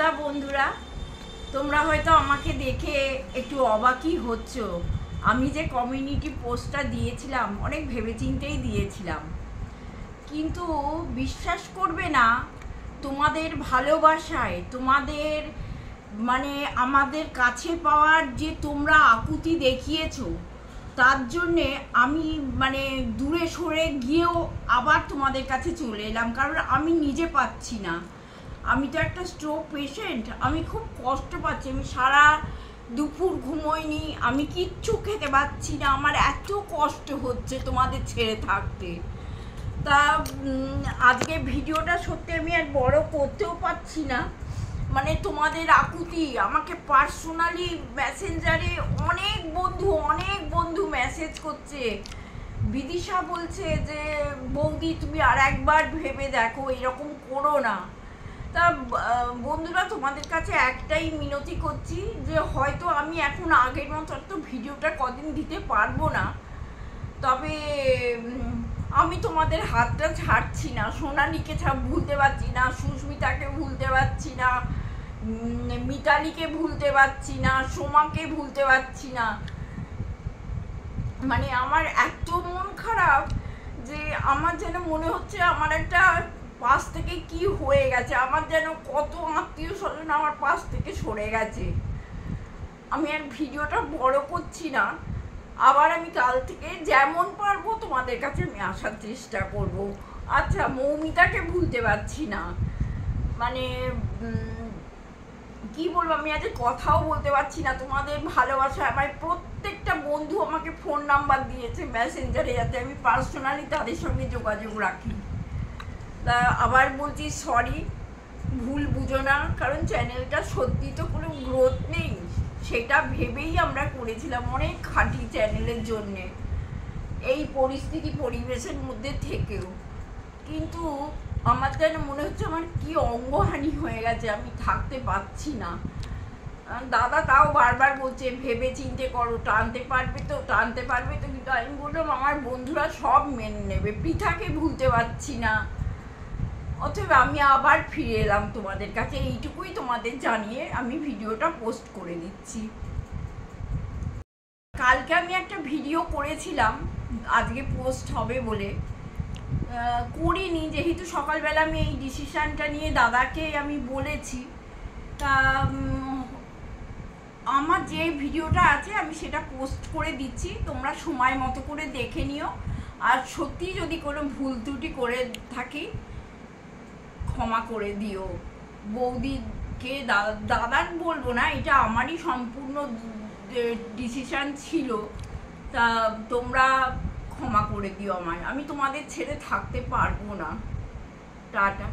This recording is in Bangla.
শ্রোতা বন্ধুরা, তোমরা হয়তো আমাকে দেখে একটু অবাকই হচ্ছ। আমি যে কমিউনিটি পোস্টটা দিয়েছিলাম অনেক ভেবেচিন্তেই দিয়েছিলাম, কিন্তু বিশ্বাস করবে না, তোমাদের ভালোবাসায়, তোমাদের আমাদের কাছে পাওয়ার যে তোমরা আকুতি দেখিয়েছো, তার জন্যে আমি দূরে সরে গিয়েও আবার তোমাদের কাছে চলে এলাম, কারণ আমি নিজে পাচ্ছি না। আমি তো একটা স্ট্রোক পেশেন্ট, আমি খুব কষ্ট পাচ্ছি। আমি সারা দুপুর ঘুমোইনি, আমি কিচ্ছু খেতে পাচ্ছি না, আমার এত কষ্ট হচ্ছে তোমাদের ছেড়ে থাকতে। তা আজকে ভিডিওটা সত্যি আমি আর বড় করতেও পারছি না। তোমাদের আকুতি আমাকে পার্সোনালি মেসেঞ্জারে অনেক বন্ধু মেসেজ করছে। বিদিশা বলছে যে বৌদি তুমি আর একবার ভেবে দেখো, এরকম করো না। তা বন্ধুরা, তোমাদের কাছে একটাই মিনতি করছি যে হয়তো আমি এখন আগের মতো তো ভিডিওটা কদিন দিতে পারবো না, তবে আমি তোমাদের হাতটা ছাড়ছি না। সোনালীকে ভুলতে পারছি না, সুস্মিতাকে ভুলতে পারছি না, মিতালিকে ভুলতে পারছি না, সোমাকে ভুলতে পারছি না। আমার এত মন খারাপ যে আমার যেন মনে হচ্ছে আমার একটা পাশ থেকে কি হয়ে গেছে, আমার যেন কত আত্মীয় স্বজন আমার পাশ থেকে সরে গেছে। আমি আর ভিডিওটা বড় করছি না, আবার আমি কাল থেকে যেমন পারবো তোমাদের কাছে আমি আসার চেষ্টা করব। আচ্ছা, মৌমিতাকে ভুলতে পারছি না, কি বলবো, আমি আজ কথাও বলতে পারছি না। তোমাদের ভালোবাসা, আমার প্রত্যেকটা বন্ধু আমাকে ফোন নাম্বার দিয়েছে মেসেঞ্জারে, যাতে আমি পার্সোনালি তাদের সঙ্গে যোগাযোগ রাখি। তা আবার বলছি সরি, ভুল বুঝো না, কারণ চ্যানেলটা সত্যি তো কোনো গ্রোথ নেই, সেটা ভেবেই আমরা করেছিলাম অনেক খাঁটি চ্যানেলের জন্যে, এই পরিস্থিতি পরিবেশের মধ্যে থেকেও। কিন্তু আমার যেন মনে হচ্ছে আমার কি অঙ্গহানি হয়ে গেছে, আমি থাকতে পারছি না। দাদা তাও বারবার বলছে ভেবে চিন্তে করো, টানতে পারবে তো, কিন্তু আমি বললাম আমার বন্ধুরা সব মেনে নেবে। পৃথাকে ভুলতে পারছি না। অতএব আমি আবার ফিরে এলাম তোমাদের কাছে, এইটুকুই তোমাদের জানিয়ে আমি ভিডিওটা পোস্ট করে দিচ্ছি। কালকে আমি একটা ভিডিও করেছিলাম আজকে পোস্ট হবে বলে, করিনি, যেহেতু সকালবেলা আমি এই ডিসিশানটা নিয়ে দাদাকে আমি বলেছি। তা আমার যে ভিডিওটা আছে আমি সেটা পোস্ট করে দিচ্ছি, তোমরা সময় মতো করে দেখে নিও। আর সত্যি যদি কোনো ভুল ত্রুটি করে থাকি ক্ষমা করে দিও। বৌদিকে দাদার বলবো না, এটা আমারই সম্পূর্ণ ডিসিশান ছিল। তা তোমরা ক্ষমা করে দিও আমায়, আমি তোমাদের ছেড়ে থাকতে পারবো না। টাটা।